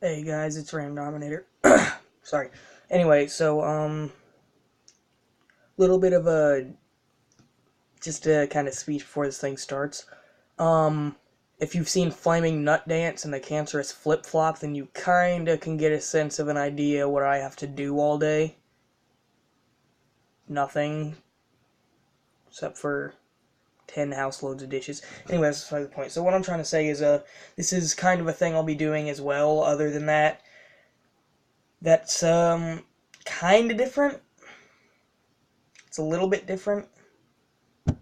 Hey guys, it's Ram Dominator. Sorry. Anyway, so little bit of a just a kind of speech before this thing starts. Um, if you've seen Flaming Nut Dance and the Cancerous Flip Flop, then you kinda can get a sense of an idea what I have to do all day. Nothing, except for 10 house loads of dishes. Anyway, that's beside the point. So what I'm trying to say is, this is kind of a thing I'll be doing as well. Other than that, that's kind of different. It's a little bit different.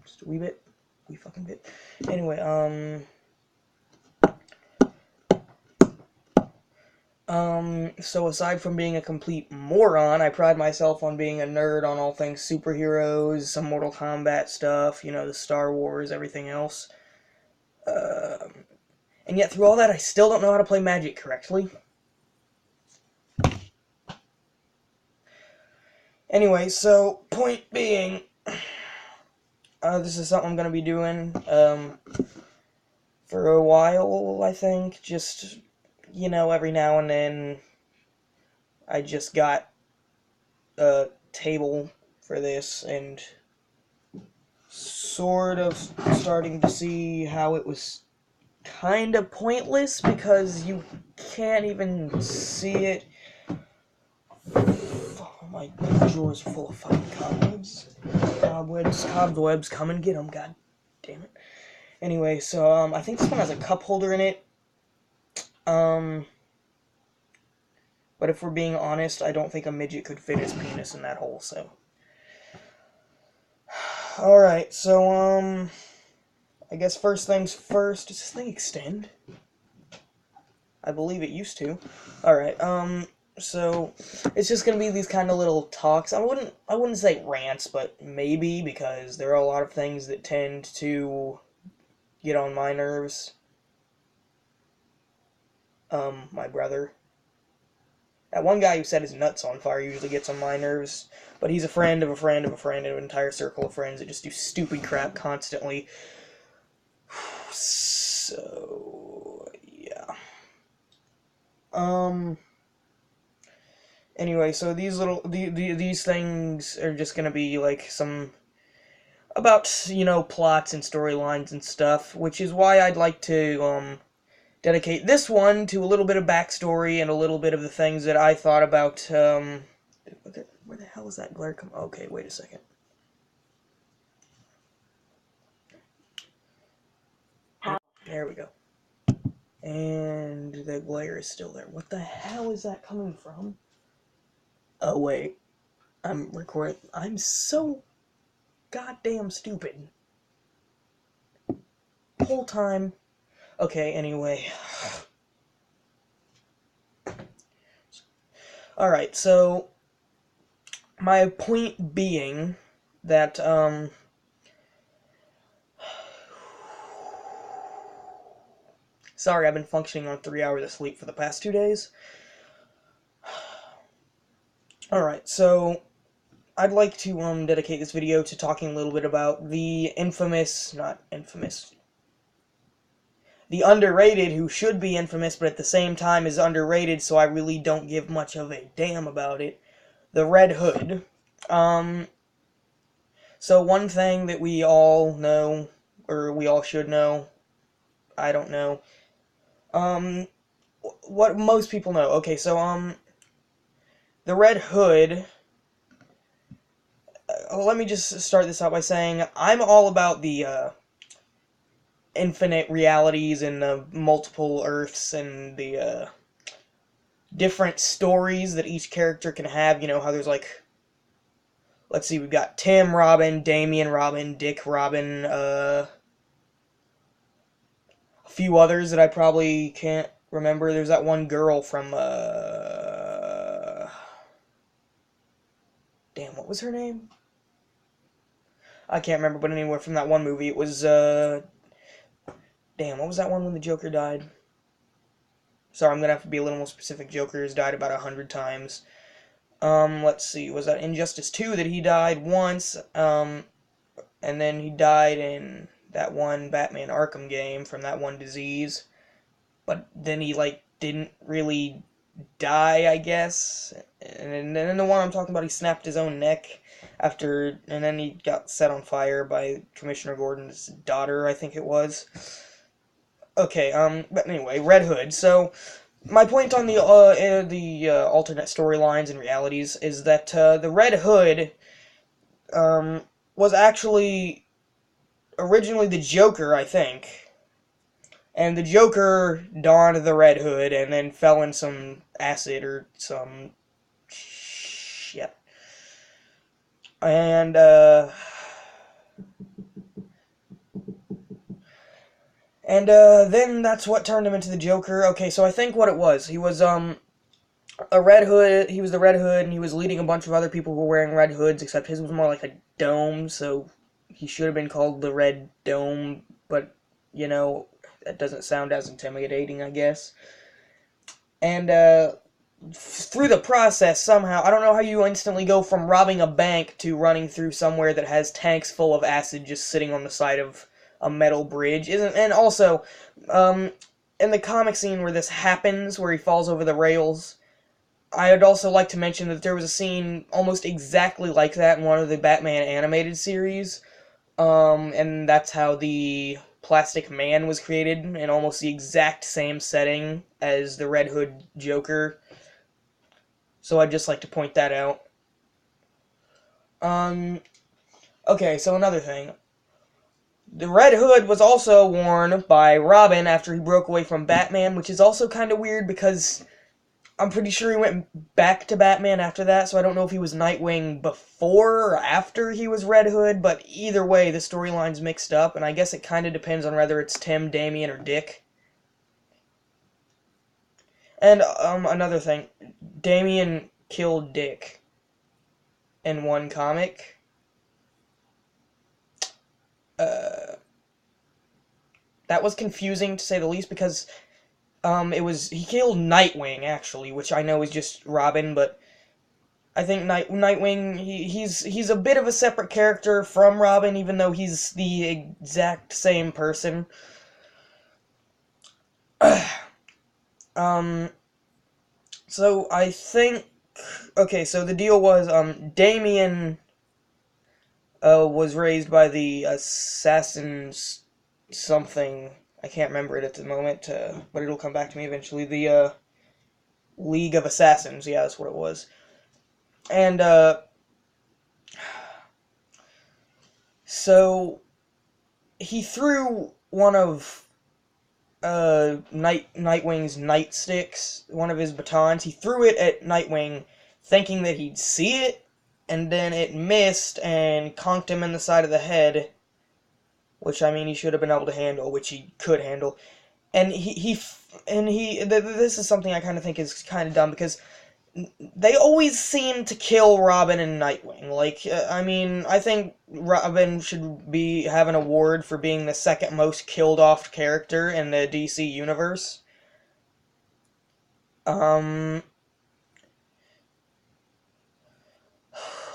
Just a wee bit. Wee fucking bit. Anyway, so aside from being a complete moron, I pride myself on being a nerd on all things superheroes, some Mortal Kombat stuff, the Star Wars, everything else. And yet through all that, I still don't know how to play Magic correctly. Anyway, so, point being, this is something I'm going to be doing, for a while, I think. Just, every now and then, I just got a table for this, and sort of starting to see how it was kind of pointless, because you can't even see it. Oh, my drawers are full of fucking cobwebs. Cobwebs, come and get them, god damn it. Anyway, so, I think this one has a cup holder in it. But if we're being honest, I don't think a midget could fit his penis in that hole, so. Alright, so, I guess first things first, does this thing extend? I believe it used to. Alright, so, it's just gonna be these kind of little talks. I wouldn't say rants, but maybe, because there are a lot of things that tend to get on my nerves. My brother. That one guy who set his nuts on fire usually gets on my nerves, but he's a friend of a friend of a friend of an entire circle of friends that just do stupid crap constantly. So, yeah. Anyway, so these things are just gonna be like some about plots and storylines and stuff, which is why I'd like to dedicate this one to a little bit of backstory and a little bit of the things that I thought about. Where the hell is that glare come? Okay, wait a second. There we go. And the glare is still there. What the hell is that coming from? Oh, wait. I'm recording. I'm so goddamn stupid. Whole time. Okay, anyway. Alright, so my point being that, sorry, I've been functioning on 3 hours of sleep for the past 2 days. Alright, so I'd like to dedicate this video to talking a little bit about the the underrated, who should be infamous, but at the same time is underrated, so I really don't give much of a damn about it. The Red Hood. So one thing that we all know, or we all should know, I don't know, what most people know. Okay, so, the Red Hood, let me just start this out by saying I'm all about the, infinite realities and the multiple Earths and the, different stories that each character can have. You know how there's like, let's see, we've got Tim Robin, Damien Robin, Dick Robin, a few others that I probably can't remember. There's that one girl from, damn, what was her name? I can't remember, but anyway, from that one movie, it was, damn, what was that one when the Joker died? Sorry, I'm gonna have to be a little more specific. Joker has died about 100 times. Let's see, was that Injustice 2 that he died once, and then he died in that one Batman Arkham game from that one disease, but then he, like, didn't really die, I guess. And then the one I'm talking about, he snapped his own neck after, and then he got set on fire by Commissioner Gordon's daughter, I think it was. Okay, but anyway, Red Hood. So, my point on the alternate storylines and realities is that the Red Hood was actually originally the Joker, I think. And the Joker donned the Red Hood and then fell in some acid or some shit. And, then that's what turned him into the Joker. Okay, so I think what it was, he was, a Red Hood, he was the Red Hood, and he was leading a bunch of other people who were wearing red hoods, except his was more like a dome, so he should have been called the Red Dome, but, you know, that doesn't sound as intimidating, I guess. And, through the process, somehow, I don't know how you instantly go from robbing a bank to running through somewhere that has tanks full of acid just sitting on the side of a metal bridge. And also, in the comic scene where this happens, where he falls over the rails, I would also like to mention that there was a scene almost exactly like that in one of the Batman animated series, and that's how the Plastic Man was created, in almost the exact same setting as the Red Hood Joker. So I'd just like to point that out. Okay, so another thing. The Red Hood was also worn by Robin after he broke away from Batman, which is also kind of weird because I'm pretty sure he went back to Batman after that, so I don't know if he was Nightwing before or after he was Red Hood, but either way, the storyline's mixed up, and I guess it kind of depends on whether it's Tim, Damian, or Dick. And, another thing, Damian killed Dick in one comic. That was confusing, to say the least, because he killed Nightwing, actually, which I know is just Robin, but I think Nightwing, he's a bit of a separate character from Robin, even though he's the exact same person. So I think, okay, so the deal was, Damian, was raised by the Assassins something. I can't remember it at the moment, but it'll come back to me eventually. The, League of Assassins, yeah, that's what it was. And, so, he threw one of, Nightwing's nightsticks, one of his batons, he threw it at Nightwing, thinking that he'd see it, and then it missed and conked him in the side of the head, which, I mean, he should have been able to handle, which he could handle. And this is something I kind of think is kind of dumb, because they always seem to kill Robin and Nightwing. Like, I mean, I think Robin should have an award for being the second most killed off character in the DC universe.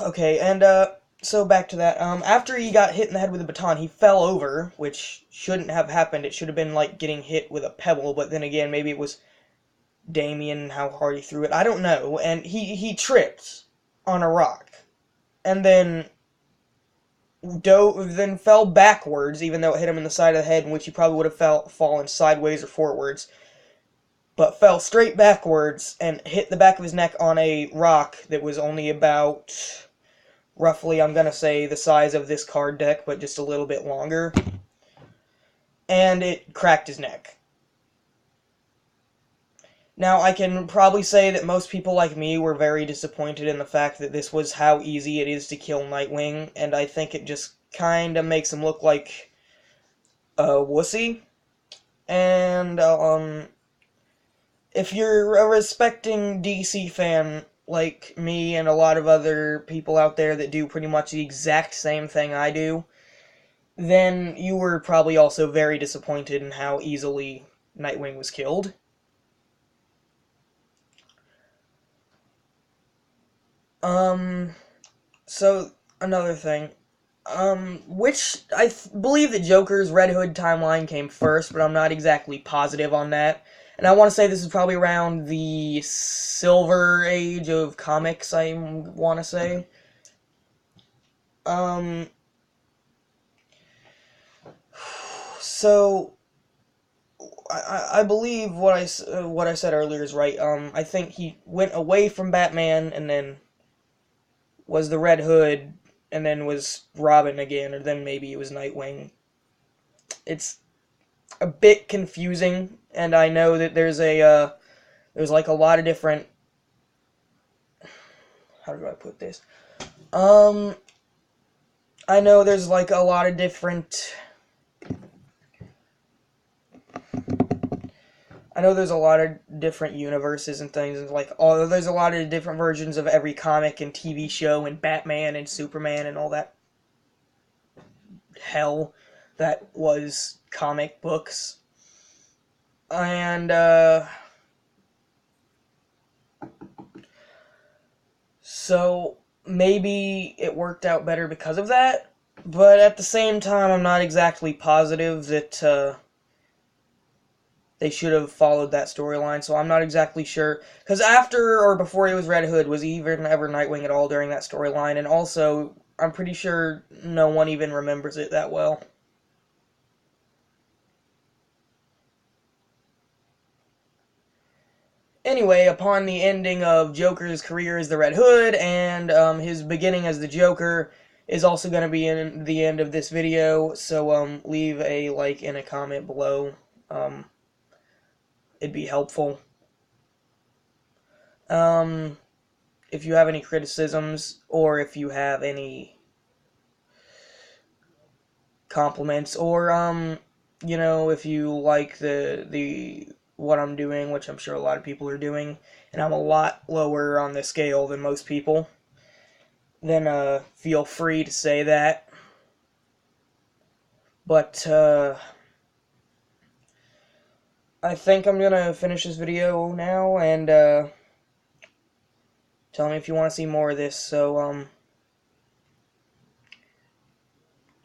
Okay, and, so back to that. After he got hit in the head with a baton, he fell over, which shouldn't have happened. It should have been like getting hit with a pebble, but then again, maybe it was Damian, how hard he threw it. I don't know. And he tripped on a rock. And then fell backwards, even though it hit him in the side of the head, in which he probably would have fallen sideways or forwards. But fell straight backwards and hit the back of his neck on a rock that was only about, roughly, I'm gonna say, the size of this card deck, but just a little bit longer. And it cracked his neck. Now, I can probably say that most people like me were very disappointed in the fact that this was how easy it is to kill Nightwing, and I think it just kinda makes him look like a wussy. And, if you're a respecting DC fan like me and a lot of other people out there that do pretty much the exact same thing I do, then you were probably also very disappointed in how easily Nightwing was killed. So, another thing. Which, I believe that Joker's Red Hood timeline came first, but I'm not exactly positive on that. And I want to say this is probably around the Silver Age of comics, I want to say. So I believe what I said earlier is right. I think he went away from Batman and then was the Red Hood and then was Robin again, or then maybe it was Nightwing. It's a bit confusing, and I know that there's like a lot of different. How do I put this? I know there's like a lot of different. I know there's a lot of different universes and things, and like there's a lot of different versions of every comic and TV show and Batman and Superman and all that hell that was comic books. And so maybe it worked out better because of that, but at the same time I'm not exactly positive that they should have followed that storyline, so I'm not exactly sure. Because after or before he was Red Hood, was he even ever Nightwing at all during that storyline? And also, I'm pretty sure no one even remembers it that well. Anyway, upon the ending of Joker's career as the Red Hood, and his beginning as the Joker is also going to be in the end of this video, so leave a like and a comment below. It'd be helpful. If you have any criticisms, or if you have any compliments, or you know, if you like the what I'm doing, which I'm sure a lot of people are doing, and I'm a lot lower on the scale than most people, then feel free to say that. But I think I'm gonna finish this video now, and tell me if you want to see more of this. So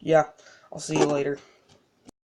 yeah, I'll see you later.